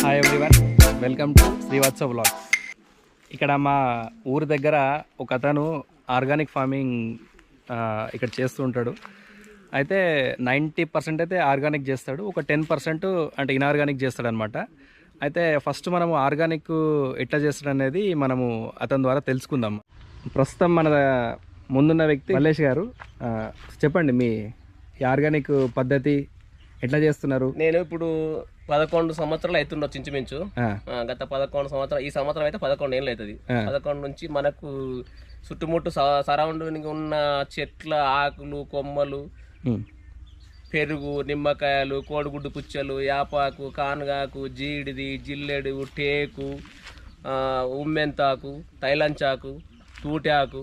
Hi everyone, welcome to Srivastava vlogs. ఇక్కడ మా ఊరి దగ్గర ఒక అతను ఆర్గానిక్ ఫార్మింగ్ ఇక్కడ చేస్తూ ఉంటాడు. అయితే 90% అయితే ఆర్గానిక్ చేస్తాడు, ఒక 10% అంటే ఇన్ఆర్గానిక్ చేస్తాడు అనమాట. అయితే ఫస్ట్ మనము ఆర్గానిక్ ఎట్లా చేస్తాడు అనేది మనము అతని ద్వారా తెలుసుకుందాం. ప్రస్తుతం మన ముందున్న వ్యక్తి మల్లేష్ గారు. చెప్పండి, మీ ఆర్గానిక్ పద్ధతి ఎట్లా చేస్తున్నారు? నేను ఇప్పుడు 11 సంవత్సరాలు అవుతుండొచ్చు ఇంచుమించు. గత 11 సంవత్సరాలు, ఈ సంవత్సరం అయితే 11 ఏళ్ళు అవుతుంది. 11 నుంచి మనకు చుట్టుముట్టు సరౌండింగ్ ఉన్న చెట్ల ఆకులు, కొమ్మలు, పెరుగు, నిమ్మకాయలు, కోడిగుడ్డు పుచ్చలు, యాపాకు, కానగాకు, జీడిది, జిల్లెడు, టేకు, ఉమ్మెంతాకు, తైలంచాకు, తూటాకు,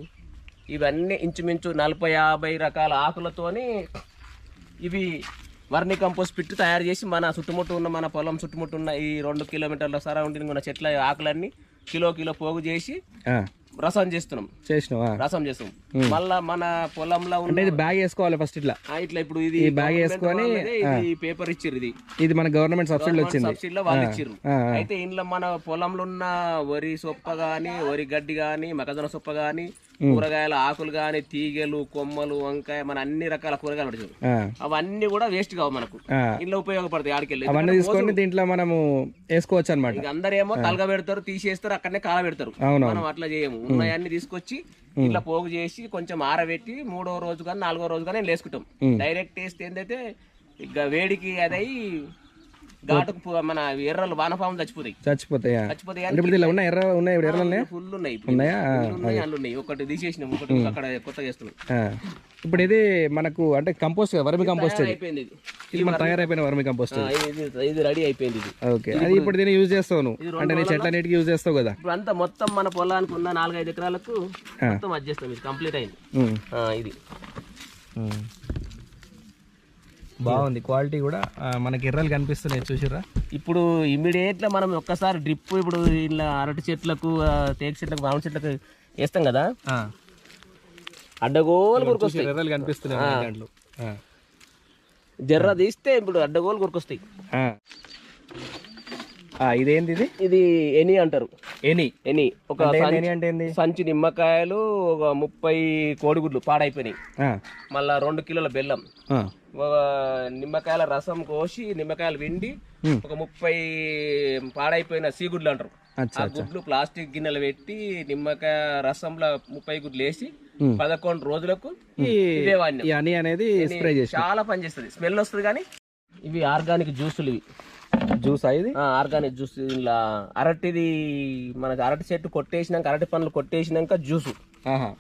ఇవన్నీ ఇంచుమించు 40-50 రకాల ఆకులతోని ఇవి వర్మి కంపోస్ట్ పిట్టు తయారు చేసి మన చుట్టుముట్టు ఉన్న మన పొలం చుట్టుముట్టు ఉన్న ఈ 2 కిలోమీటర్ల సరౌండింగ్ ఉన్న చెట్ల ఆకులన్నీ కిలో పోగు చేసి రసం చేస్తున్నాం. రసం చేస్తాం. మళ్ళా మన పొలంలో ఉన్న బ్యాగ్ వేసుకోవాలి ఫస్ట్ ఇట్లా ఇప్పుడు ఇది బ్యాగ్ వేసుకొని పేపర్ ఇచ్చిర్రు. ఇది మన గవర్నమెంట్ సబ్సిడీలో వాళ్ళు ఇచ్చిర్రు. అయితే ఇంట్లో మన పొలంలో ఉన్న వరి సొప్ప గాని, వరి గడ్డి గాని, మొక్కజొన్న సొప్ప గాని, కూరగాయల ఆకులు గాని, తీగలు, కొమ్మలు, వంకాయ, మన అన్ని రకాల కూరగాయలు పడుతుంది. అవన్నీ కూడా వేస్ట్ కావు, మనకు ఇంట్లో ఉపయోగపడతాయి. ఆడికెళ్ళి అవన్నీ తీసుకొని దీంట్లో మనము వేసుకోవచ్చు అనమాట. అందరేమో తలగా పెడతారు, తీసేస్తారు, అక్కడనే కాల పెడతారు. మనం అట్లా చేయము. ఉన్నాయన్ని తీసుకొచ్చి ఇట్లా పోగు చేసి కొంచెం ఆరబెట్టి 3వ రోజు కానీ 4వ రోజు కానీ వేసుకుంటాం. డైరెక్ట్ వేస్తే ఏంటంటే ఇక వేడికి అదై ఘాటుకు మన ఎర్రలు వానపాము చచ్చిపోతాయి. ఫుల్ ఉన్నాయి. ఒకటి తీసేసినాం, ఒకటి అక్కడ కొత్తగా చేస్తున్నాం. ఇప్పుడు ఇది మనకు అంటే కంపోస్ట్, వర్మి కంపోస్ట్ అయిపోయింది. ఇది మన తయారైపోయిన వర్మి కంపోస్ట్, ఇది రెడీ అయిపోయింది. ఓకే, అది ఇప్పుడు దీన్ని యూజ్ చేస్తావు అంటే నీ చెట్లన్నిటికి యూజ్ చేస్తావు కదా. ఇప్పుడు అంతా మొత్తం మన పొలానికి ఉన్న 4-5 ఎకరాలకు మొత్తం అది చేస్తాం. ఇది కంప్లీట్ అయింది. ఇది బాగుంది, క్వాలిటీ కూడా మనకి ఎర్రలు కనిపిస్తున్నాయి, చూసిరా. ఇప్పుడు ఇమ్మీడియట్ గా మనం ఒక్కసారి డ్రిప్ ఇప్పుడు ఇలా అరటి చెట్లకు, తేగ చెట్లకు, మామిడి చెట్లకు వేస్తాం కదా, అడ్డగోలు గురికొస్తాయి. ఎర్రలు కనిపిస్తున్నాయి. జర్ర తీస్తే ఇప్పుడు అడ్డగోలు గురికొస్తాయి. ఇదేంది? ఇది ఎని అంటారు. ఎని ఒక సంచి నిమ్మకాయలు, ఒక 30 కోడిగుడ్లు పాడైపోయినాయి, మళ్ళా 2 కిలోల బెల్లం, నిమ్మకాయల రసం కోసి, నిమ్మకాయలు పిండి, ఒక 30 పాడైపోయిన సీగుడ్లు అంటారు. ఆ గుడ్లు ప్లాస్టిక్ గిన్నెలు పెట్టి నిమ్మకాయ రసంలో 30 గుడ్లు వేసి 11 రోజులకు ఇదే వాడిని అనేది చాలా పని చేస్తుంది. స్మెల్ వస్తుంది. కానీ ఇవి ఆర్గానిక్ జ్యూసులు. ఇవి జ్యూస్, ఇది ఆర్గానిక్ జ్యూస్. ఇలా అరటిది మనకి అరటి చెట్టు కొట్టేసినాక, అరటి పండ్లు కొట్టేసినాక జ్యూసు,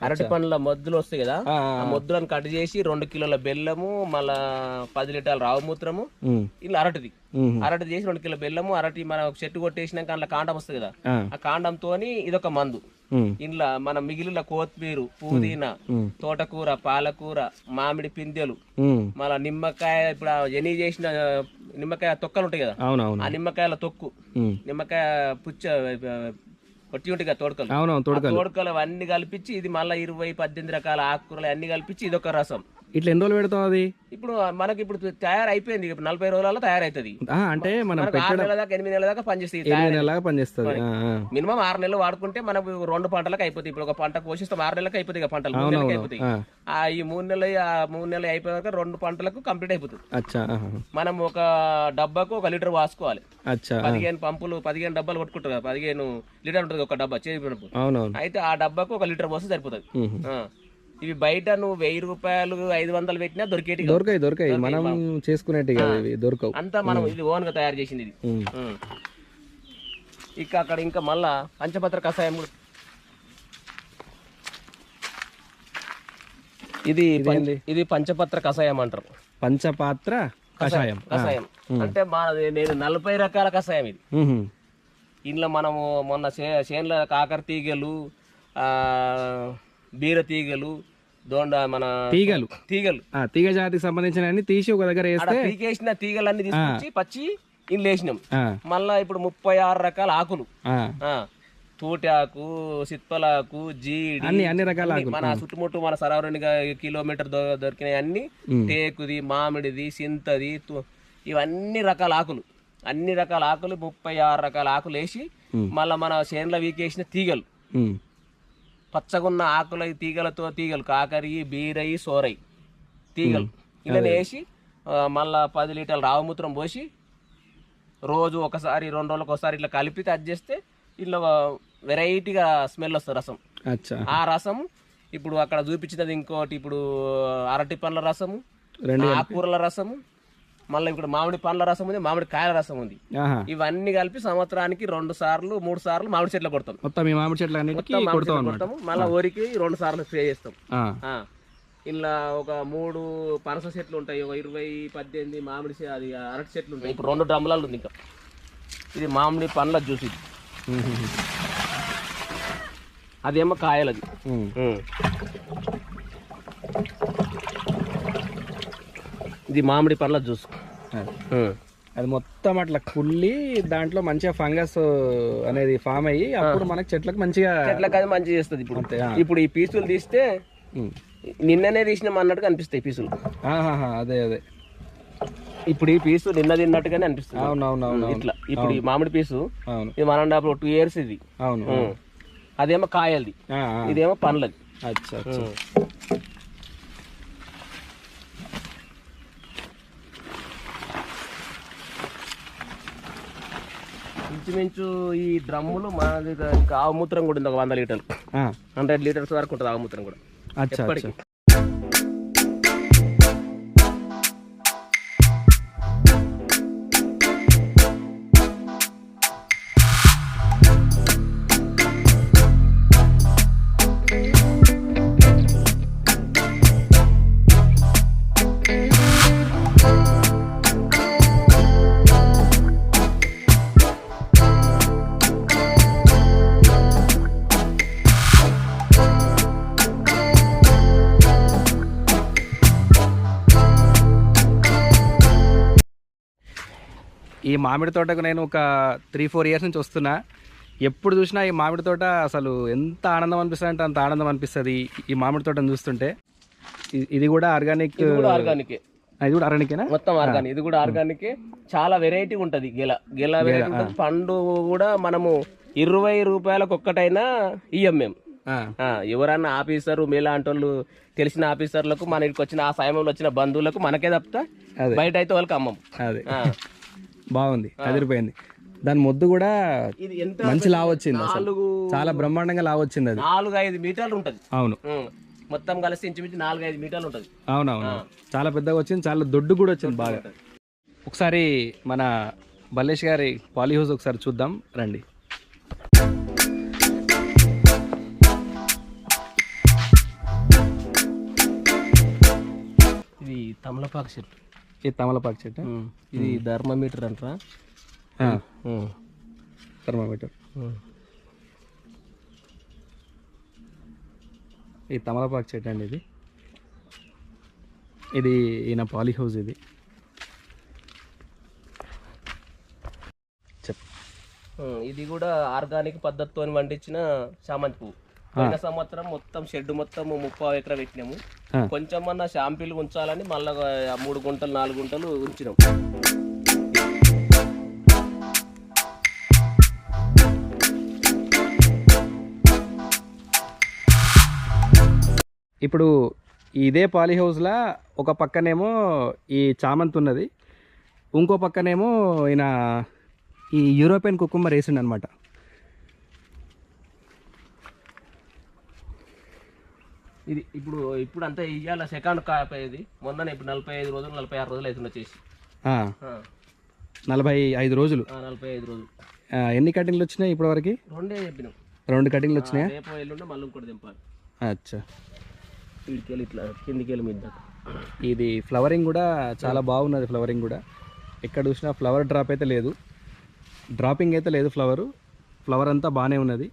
అరటి పండ్ల మొద్దులు వస్తాయి కదా, ఆ మొద్దులను కట్ చేసి 2 కిలోల బెల్లము, మళ్ళా 10 లీటర్ల రావు మూత్రము, ఇలా అరటిది చేసి 2 కిలోల బెల్లము, అరటి మన చెట్టు కొట్టేసినాక అందులో కాండం వస్తుంది కదా, ఆ కాండంతో ఇదొక మందు. ఇంట్లో మన మిగిలిన కొత్తిమీర, పుదీనా, తోటకూర, పాలకూర, మామిడి పిందెలు, మళ్ళా నిమ్మకాయ, ఇప్పుడు ఎనీ చేసిన నిమ్మకాయ తొక్కలు ఉంటాయి కదా, ఆ నిమ్మకాయల తొక్కు, నిమ్మకాయ పుచ్చ కొట్టి ఉంటాయి కదా, తోడకలు అవన్నీ కల్పించి ఇది మళ్ళీ 20-18 రకాల ఆకుకూరలు అన్ని కల్పించి ఇదొక రసం. ఇట్లా ఎన్ని రోజులు పెడతావు? అది ఇప్పుడు మనకి ఇప్పుడు తయారైపోయింది. ఇప్పుడు 40 రోజులలో తయారైతుంది. అంటే మనం 6 నెలల దాకా 8 నెలల దాకా పనిచేస్తుంది. మినిమం 6 నెలలు వాడుకుంటే మనకు 2 పంటలకు అయిపోతాయి. ఇప్పుడు ఒక పంట కోసిస్తాం, 6 నెలలకు అయిపోతాయి పంటలు, 3 నెలలకు అయిపోతాయి. ఈ 3 నెలలు అయిపోయాక 2 పంటలకు కంప్లీట్ అయిపోతుంది. మనం ఒక డబ్బాకు 1 లీటర్ వాసుకోవాలి. 15 పంపులు, 15 డబ్బాలు కొట్టుకుంటారు కదా, 15 లీటర్ ఉంటుంది ఒక డబ్బా చేసి. అయితే ఆ డబ్బాకు 1 లీటర్ పోస్తే సరిపోతుంది. ఇవి బయట నువ్వు 1000 రూపాయలు 500 పెట్టినా దొరకాయి మనం చేసుకునేటి దొరకవు. అంతా మనం ఇది ఓన్ గా తయారు చేసింది. ఇది ఇక అక్కడ ఇంకా మళ్ళా పంచపత్ర కషాయం కూడా. ఇది పంచపత్ర కషాయం అంటారు. పంచపాత్ర కషాయం అంటే నేను 40 రకాల కషాయం ఇది. ఇంట్లో మనము మొన్న చేనుల కాకర తీగలు, బీర తీగలు, దొండ, మన తీగలు తీగ జాతికి సంబంధించిన అన్ని తీసి ఒక దగ్గర పీకేసిన తీగలన్నీ తీసుకొచ్చి పచ్చి ఇంట్లో వేసినాం. మళ్ళా ఇప్పుడు 36 రకాల ఆకులు, తూటాకు, సిత్పలాకు, జీడి, అన్ని రకాల మన చుట్టుముట్టు మన సరౌండింగ్ కిలోమీటర్ దొరికినాయి అన్ని. టేకుది, మామిడిది, సింతది, ఇవన్నీ రకాల ఆకులు అన్ని రకాల ఆకులు 36 రకాల ఆకులు వేసి మళ్ళీ మన చేనులో వీకేసిన తీగలు పచ్చగున్న ఆకుల తీగలు కాకరి బీరయి సోరయి తీగలు ఇలా వేసి మళ్ళా 10 లీటర్ల రావమూత్రం పోసి రోజు ఒకసారి 2 రోజులకు ఒకసారి ఇట్లా కలిపి కట్ చేస్తే ఇట్లా వెరైటీగా స్మెల్ వస్తుంది రసం. ఆ రసం ఇప్పుడు అక్కడ చూపించినది ఇంకోటి, ఇప్పుడు అరటి పండ్ల రసము, ఆకుకూరల రసము, మళ్ళీ ఇప్పుడు మామిడి పండ్ల రసం ఉంది, మామిడి కాయల రసం ఉంది. ఇవన్నీ కలిపి సంవత్సరానికి 2 సార్లు 3 సార్లు మామిడి చెట్లు కొడతాం. మామిడి చెట్లు కొడతాము. మళ్ళీ ఊరికి 2 సార్లు స్ప్రే చేస్తాం. ఇలా ఒక 3 పనస చెట్లు ఉంటాయి, ఒక 20, 18 మామిడి అది అరటి చెట్లు ఉంటాయి. ఇప్పుడు 2 డ్రమ్ములలో ఉంది. ఇంకా ఇది మామిడి పండ్ల జ్యూస్, ఇది అదేమో కాయలది. ఇది మామిడి పండ్ల జ్యూస్. అది మొత్తం అట్లా కుళ్ళి దాంట్లో మంచిగా ఫంగస్ అనేది ఫామ్ అయ్యి అప్పుడు మనకి చెట్లకు అది మంచిగా చేస్తుంది. ఇప్పుడు ఈ పీసులు తీస్తే నిన్ననే తీసినాం అన్నట్టుగా అనిపిస్తాయి పీసులు. అదే ఇప్పుడు ఈ పీసు నిన్న తిన్నట్టుగానే అనిపిస్తుంది. అవునవునవును. ఇట్లా ఇప్పుడు ఈ మామిడి పీసు ఇది 1.5 years ఇది. అవును. అదేమో కాయలది, ఇదేమో పండ్లది. ఇంచుమించు ఈ డ్రమ్ములు మన దగ్గర ఇంకా ఆవుమూత్రం కూడా ఉంది, ఒక 100 లీటర్లు, 100 లీటర్స్ వరకు ఉంటుంది ఆవుమూత్రం కూడా. ఈ మామిడి తోటకు నేను ఒక 3-4 years నుంచి వస్తున్నా. ఎప్పుడు చూసినా ఈ మామిడి తోట అసలు ఎంత ఆనందం అనిపిస్తుంది అంటే అంత ఆనందం అనిపిస్తుంది ఈ మామిడి తోటను చూస్తుంటే. ఇది కూడా ఆర్గానిక్. ఇది కూడా ఆర్గానికేనా? మొత్తం ఆర్గానిక్. ఇది కూడా ఆర్గానికే. చాలా వెరైటీ ఉంటుంది. గెల వెరైటీ ఉంటుంది. పండు కూడా మనము 20 రూపాయలకు ఒక్కటైనా ఇయ్యం మేము. ఎవరన్నా ఆఫీసరు మీలాంటి వాళ్ళు తెలిసిన ఆఫీసర్లకు మన ఇక్కడికి వచ్చిన ఆ సమయంలో వచ్చిన బంధువులకు మనకే తప్ప బయట అయితే వాళ్ళకి అమ్మం. బాగుంది, అదిరిపోయింది. దాని మొద్దు కూడా మంచి లావు వచ్చింది, చాలా బ్రహ్మాండంగా లావు వచ్చింది. అది 4-5 మీటర్లు ఉంటది. అవును, మొత్తం కలిసి ఇంచుమించు 4-5 మీటర్లు ఉంటది. అవునవును, చాలా పెద్దగా వచ్చింది, చాలా దొడ్డు కూడా వచ్చింది బాగా. ఒకసారి మన బల్లేష్ గారి పాలీ హౌస్ ఒకసారి చూద్దాం రండి. ఇది తమలపాకు చెట్టు. ఇది తమలపాకు చెట్టు. ఇది థర్మామీటర్ అంటారా? థర్మామీటర్. ఇది తమలపాకు చెట్టు అండి. ఇది ఈయన పాలీ హౌస్. ఇది ఇది కూడా ఆర్గానిక్ పద్ధతితో పండించిన చామంతి పువ్వు. పోయిన సంవత్సరం మొత్తం షెడ్ మొత్తం 30 ఎకరా పెట్టినాము. కొంచెం అన్న షాంపీలు ఉంచాలని మళ్ళా 3 గుంటలు 4 గుంటలు ఉంచినాం. ఇప్పుడు ఇదే పాలీ హౌస్లో ఒక పక్కనేమో ఈ చామంతి ఉన్నది, ఇంకో పక్కనేమో ఈయన ఈ యూరోపియన్ కుకుంబర్ వేసిండు అనమాట. ఇది ఇప్పుడు అంతా ఇవాళ సెకండ్ కాపేది. మొన్న ఇప్పుడు 45 రోజులు 46 రోజులు అవుతుంది వచ్చేసి. 45 రోజులు. 45 రోజులు. ఎన్ని కటింగ్లు వచ్చినాయి ఇప్పటి వరకు? 2 చెప్పినాం. 2 కటింగ్లు వచ్చినాయి. రేపు ఎల్లుండి మళ్ళీ ఇంకోటి దింపాలి. అచ్చా, వీడికెళ్ళి ఇట్లా కిందికెళ్ళి మీద. ఇది ఫ్లవరింగ్ కూడా చాలా బాగున్నది. ఫ్లవరింగ్ కూడా ఎక్కడ చూసినా ఫ్లవర్ డ్రాప్ అయితే లేదు, డ్రాపింగ్ అయితే లేదు. ఫ్లవర్ అంతా బాగానే ఉన్నది.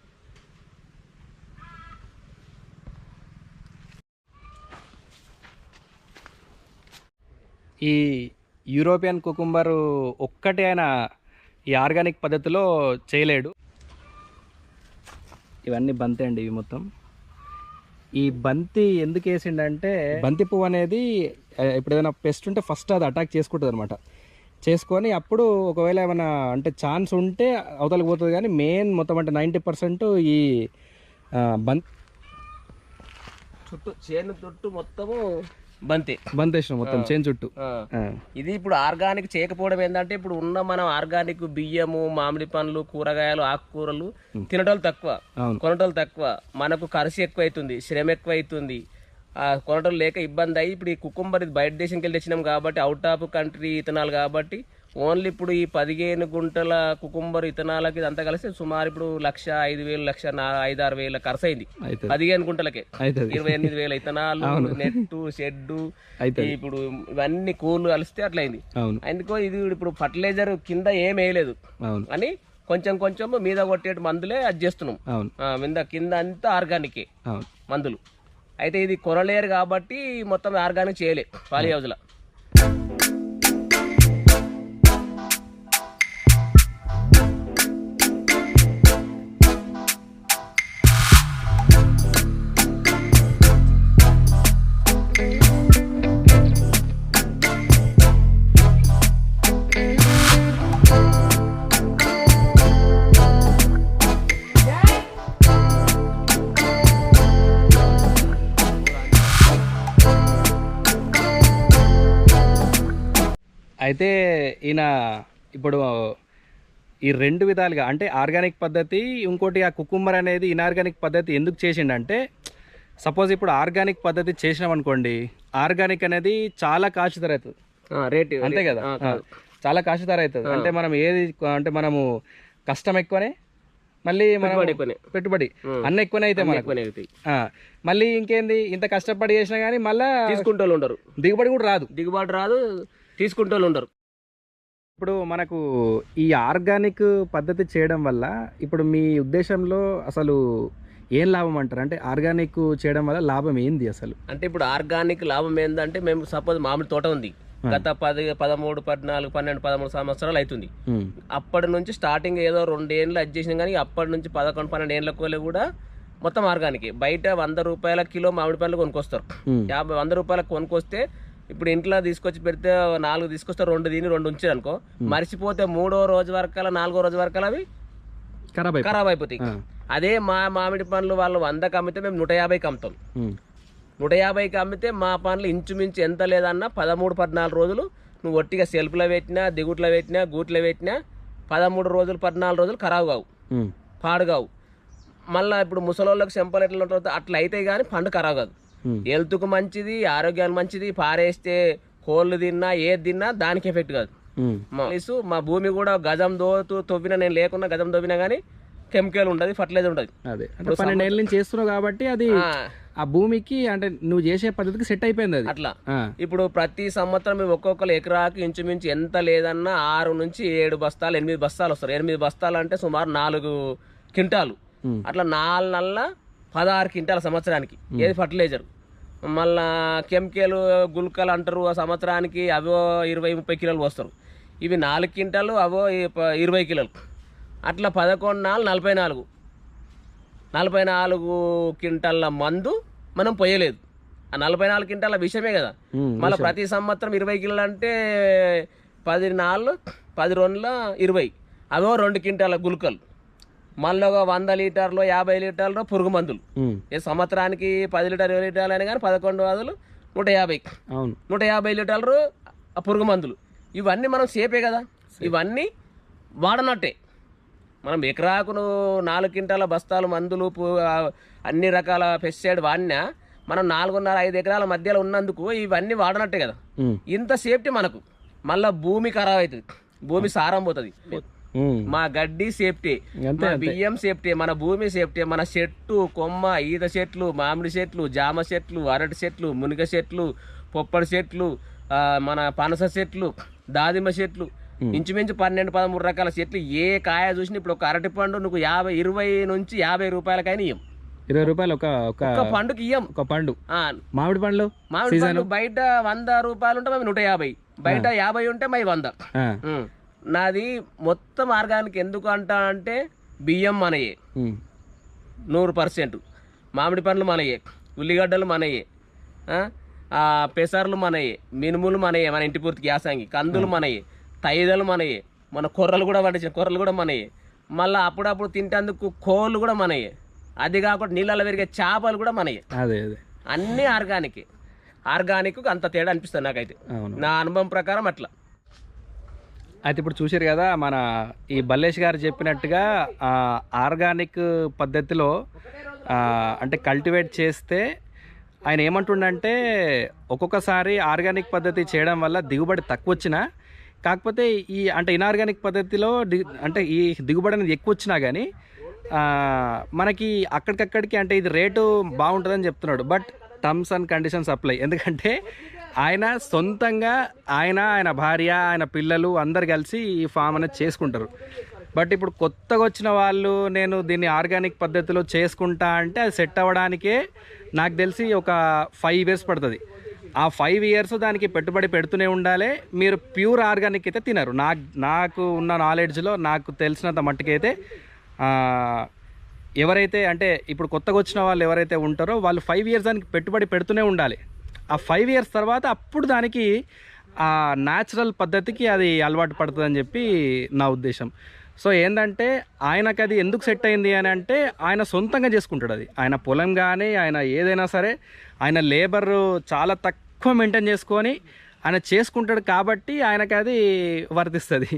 ఈ యూరోపియన్ కుకుంబర్ ఒక్కటే ఆయన ఈ ఆర్గానిక్ పద్ధతిలో చేయలేడు. ఇవన్నీ బంతి అండి. ఇవి మొత్తం ఈ బంతి ఎందుకు వేసిండంటే, బంతి పువ్వు అనేది ఇప్పుడు ఏదైనా పెస్ట్ ఉంటే ఫస్ట్ అది అటాక్ చేసుకుంటుంది అనమాట. చేసుకొని అప్పుడు ఒకవేళ ఏమైనా అంటే ఛాన్స్ ఉంటే అవతలకి పోతుంది, కానీ మెయిన్ మొత్తం అంటే 90% ఈ చుట్టూ చేను చుట్టూ మొత్తము బంతేసిన మొత్తం చేను చుట్టూ. ఇది ఇప్పుడు ఆర్గానిక్ చేయకపోవడం ఏంటంటే ఇప్పుడు ఉన్న మనం ఆర్గానిక్ బియ్యము, మామిడి పండ్లు, కూరగాయలు, ఆకుకూరలు తినటోళ్ళు తక్కువ, కొనటోళ్ళు తక్కువ. మనకు ఖర్చు ఎక్కువ అవుతుంది, శ్రమ ఎక్కువ అవుతుంది, కొనటం లేక ఇబ్బంది అయ్యి ఇప్పుడు ఈ కుకుంబర్ ఇది బయట దేశంకి వెళ్ళి తెచ్చినాం కాబట్టి అవుట్ ఆఫ్ కంట్రీ ఇథనాల్ కాబట్టి ఓన్లీ ఇప్పుడు ఈ 15 గుంటల కుకుంబర్ ఇథనాలకి ఇదంతా కలిసి సుమారు ఇప్పుడు 1,05,000 1,06,000 ఖర్చు అయింది 15 గుంటలకే. 28,000 ఇథనాలు, నెట్టు, షెడ్డు, ఇప్పుడు ఇవన్నీ కూలు కలిస్తే అట్లా అయింది. అందుకో ఇది ఇప్పుడు ఫర్టిలైజర్ కింద ఏం వేయలేదు అని కొంచెం కొంచెం మీద కొట్టేటి మందులే అది చేస్తున్నాం. మీద కింద అంతా ఆర్గానికే మందులు. అయితే ఇది కొనలేరు కాబట్టి మొత్తం ఆర్గానిక్ చేయలే పాలీ హౌస్లో. అయితే ఈయన ఇప్పుడు ఈ 2 విధాలుగా అంటే ఆర్గానిక్ పద్ధతి, ఇంకోటి ఆ కుకుంబర్ అనేది ఇన్ఆర్గానిక్ పద్ధతి ఎందుకు చేసిండంటే, సపోజ్ ఇప్పుడు ఆర్గానిక్ పద్ధతి చేసినాం అనుకోండి, ఆర్గానిక్ అనేది చాలా కాస్ట్ ధర అవుతుంది రేట్, అంతే కదా, చాలా కాస్ట్ ధర అవుతుంది. అంటే మనం ఏది అంటే మనము కష్టం ఎక్కువనే, మళ్ళీ మనం పెట్టుబడి అన్న ఎక్కువనే అయితే మనకు, మళ్ళీ ఇంకేంది ఇంత కష్టపడి చేసినా కానీ మళ్ళీ తీసుకుంటూ ఉండరు, దిగుబడి కూడా రాదు, తీసుకుంటూ ఉండరు. ఇప్పుడు మనకు ఈ ఆర్గానిక్ పద్ధతి చేయడం వల్ల ఇప్పుడు మీ ఉద్దేశంలో అసలు ఏం లాభం అంటారు? అంటే ఆర్గానిక్ చేయడం వల్ల లాభం ఏంది అసలు? అంటే ఇప్పుడు ఆర్గానిక్ లాభం ఏంటంటే, మేము సపోజ్ మామిడి తోట ఉంది, గత 10, 13, 14, 12, 13 సంవత్సరాలు అవుతుంది. అప్పటి నుంచి స్టార్టింగ్ ఏదో 2 ఏళ్ళు అది చేసినాం, కానీ అప్పటి నుంచి 11, 12 ఏళ్ళ కోలే కూడా మొత్తం ఆర్గానిక్. బయట 100 రూపాయల కిలో మామిడి పండ్లు కొనుక్కొస్తారు. 100 రూపాయలకు కొనుక్కొస్తే ఇప్పుడు ఇంట్లో తీసుకొచ్చి పెడితే 4 తీసుకొస్తే 2 తిని 2 ఉంచారు అనుకో, మర్చిపోతే 3వ రోజు వరకల్లా 4వ రోజు వరకల్లా అవి ఖరాబ్ అయిపోతాయి. అదే మా మామిడి పండ్లు వాళ్ళు 100కి అమ్మితే మేము 150కి అమ్ముతాం. 150కి అమ్మితే మా పండ్లు ఇంచుమించు ఎంత లేదన్నా 13, 14 రోజులు నువ్వు ఒట్టిగా సెల్ఫ్లో పెట్టినా, దిగుట్లో పెట్టినా, గూట్లో పెట్టినా 13 రోజులు 14 రోజులు ఖరాబు కావు, పాడు కావు. మళ్ళీ ఇప్పుడు ముసలోళ్ళకి చెంపలు ఎట్లా ఉంటుంది అట్లా అయితే కానీ పండు ఖరాబు కాదు. హెల్త్కు మంచిది, ఆరోగ్యానికి మంచిది. పారేస్తే కోళ్ళు తిన్నా ఏది తిన్నా దానికి ఎఫెక్ట్ కాదు. మా భూమి కూడా గజం తవ్వినా, నేను లేకున్నా గజం తవ్వినా కానీ కెమికల్ ఉండదు, ఫర్టిలైజర్ ఉండదు. అదే 12 ఏళ్ళ నుంచి చేస్తున్నావు కాబట్టి అది ఆ భూమికి అంటే నువ్వు చేసే పద్ధతికి సెట్ అయిపోయింది అది అట్లా. ఇప్పుడు ప్రతి సంవత్సరం ఒక్కొక్కరు ఎకరాకి ఇంచుమించు ఎంత లేదన్నా 6 నుంచి 7 బస్తాలు 8 బస్తాలు వస్తారు. 8 బస్తాలు అంటే సుమారు 4 క్వింటాలు. అట్లా 4 నెలల 16 క్వింటాల సంవత్సరానికి ఏది ఫర్టిలైజర్. మళ్ళా కెమికల్ గుల్కలు అంటారు, ఆ సంవత్సరానికి అవో 20-30 కిలోలు పోస్తారు. ఇవి 4 క్వింటాలు, అవో 20 కిలోలు. అట్లా 11 నాలుగు 44 క్వింటాల మందు మనం పోయలేదు. ఆ 44 క్వింటాల విషయమే కదా. మళ్ళీ ప్రతి సంవత్సరం 20 కిలోలు అంటే 10 4 10 2 20, అవో 2 క్వింటాల గుల్కలు. మళ్ళీ ఒక 100 లీటర్లు 50 లీటర్లు పురుగు మందులు. ఏ సంవత్సరానికి 10 లీటర్ 20 లీటర్లు అయినా కానీ 11 రోజులు 150 లీటర్లు ఆ పురుగు మందులు. ఇవన్నీ మనం సేపే కదా, ఇవన్నీ వాడనట్టే. మనం ఎకరాకు 4 క్వింటాల బస్తాలు మందులు అన్ని రకాల పెస్టిసైడ్ వాడినా మనం 4.5 ఎకరాల మధ్యలో ఉన్నందుకు ఇవన్నీ వాడనట్టే కదా. ఇంత సేఫ్టీ మనకు. మళ్ళీ భూమి ఖరాబ్ అవుతుంది, భూమి సారం పోతుంది. మా గడ్డి సేఫ్టీ, మా బియ్యం సేఫ్టీ, మన భూమి సేఫ్టీ, మన చెట్టు కొమ్మ, ఈత చెట్లు, మామిడి చెట్లు, జామ చెట్లు, అరటి చెట్లు, మునిగ చెట్లు, పొప్పడి చెట్లు, మన పనస చెట్లు, దాదిమ చెట్లు, ఇంచుమించు 12-13 రకాల చెట్లు. ఏ కాయ చూసినా ఇప్పుడు ఒక అరటి పండు నువ్వు 20 నుంచి 50 రూపాయలకైనా ఇయ్యం. 20 రూపాయలు ఒక పండుకి ఇయ్యం. ఒక పండు మామిడి పండ్లు బయట 100 రూపాయలు ఉంటే మేము 150, బయట 50 ఉంటే మేము 100. నాది మొత్తం ఆర్గానిక్. ఎందుకు అంటా అంటే బియ్యం మనయే 100%, మామిడి పండ్లు మనయే, ఉల్లిగడ్డలు మనయే, పెసర్లు మనయే, మినుములు మనయే, మన ఇంటి పూర్తికి యాసంగి, కందులు మనయే, తైదలు మనయే, మన కొర్రలు కూడా పండించిన కొర్రలు కూడా మనయే, మళ్ళీ అప్పుడప్పుడు తింటేందుకు కోళ్ళు కూడా మనయే, అది కాకుండా నీళ్ళలో పెరిగే చేపలు కూడా మనయే. అదే అదే అన్నీ ఆర్గానిక్ అంత తేడా అనిపిస్తుంది నాకైతే, నా అనుభవం ప్రకారం అట్లా. అయితే ఇప్పుడు చూసారు కదా మన ఈ బల్లేష్ గారు చెప్పినట్టుగా ఆర్గానిక్ పద్ధతిలో అంటే కల్టివేట్ చేస్తే ఆయన ఏమంటుండంటే ఒక్కొక్కసారి ఆర్గానిక్ పద్ధతి చేయడం వల్ల దిగుబడి తక్కువ వచ్చినా, కాకపోతే ఈ అంటే ఇన్ఆర్గానిక్ పద్ధతిలో అంటే ఈ దిగుబడి అనేది ఎక్కువ వచ్చినా కానీ మనకి అక్కడికక్కడికి అంటే ఇది రేటు బాగుంటుందని చెప్తున్నాడు. But terms and conditions apply. ఎందుకంటే ఆయన సొంతంగా ఆయన భార్య, ఆయన పిల్లలు అందరు కలిసి ఈ ఫామ్ అనేది చేసుకుంటారు. బట్ ఇప్పుడు కొత్తగా వచ్చిన వాళ్ళు నేను దీన్ని ఆర్గానిక్ పద్ధతిలో చేసుకుంటా అంటే అది సెట్ అవ్వడానికే నాకు తెలిసి ఒక 5 years పడుతుంది. ఆ 5 years దానికి పెట్టుబడి పెడుతూనే ఉండాలి. మీరు ప్యూర్ ఆర్గానిక్ అయితే తినరు. నాకు ఉన్న నాలెడ్జ్లో నాకు తెలిసినంత మట్టుకైతే ఎవరైతే అంటే ఇప్పుడు కొత్తగా వచ్చిన వాళ్ళు ఎవరైతే ఉంటారో వాళ్ళు 5 years దానికి పెట్టుబడి పెడుతూనే ఉండాలి. ఆ 5 years తర్వాత అప్పుడు దానికి ఆ న్యాచురల్ పద్ధతికి అది అలవాటు పడుతుందని చెప్పి నా ఉద్దేశం. సో ఏంటంటే ఆయనకు అది ఎందుకు సెట్ అయింది అని అంటే ఆయన సొంతంగా చేసుకుంటాడు. అది ఆయన పొలం కానీ ఆయన ఏదైనా సరే ఆయన లేబర్ చాలా తక్కువ మెయింటైన్ చేసుకొని ఆయన చేసుకుంటాడు కాబట్టి ఆయనకి అది వర్తిస్తుంది.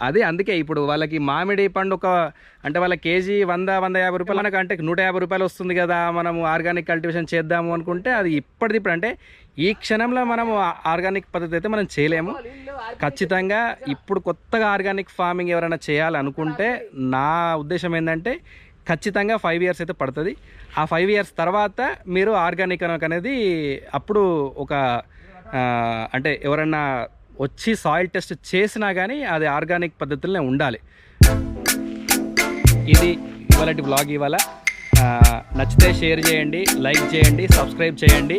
అది అందుకే ఇప్పుడు వాళ్ళకి మామిడి పండు అంటే వాళ్ళ కేజీ 100-150 రూపాయలు, మనకు అంటే 150 రూపాయలు వస్తుంది కదా, మనము ఆర్గానిక్ కల్టివేషన్ చేద్దాము అనుకుంటే అది ఇప్పటిదిప్పుడు అంటే ఈ క్షణంలో మనము ఆర్గానిక్ పద్ధతి అయితే మనం చేయలేము. ఖచ్చితంగా ఇప్పుడు కొత్తగా ఆర్గానిక్ ఫార్మింగ్ ఎవరైనా చేయాలనుకుంటే నా ఉద్దేశం ఏంటంటే ఖచ్చితంగా 5 years అయితే పడుతుంది. ఆ 5 years తర్వాత మీరు ఆర్గానిక్ అనేది అప్పుడు ఒక అంటే ఎవరన్నా వచ్చి సాయిల్ టెస్ట్ చేసినా కానీ అది ఆర్గానిక్ పద్ధతులనే ఉండాలి. ఇది ఇవాళటి వ్లాగ్. ఇవాళ నచ్చితే షేర్ చేయండి, లైక్ చేయండి, సబ్స్క్రైబ్ చేయండి.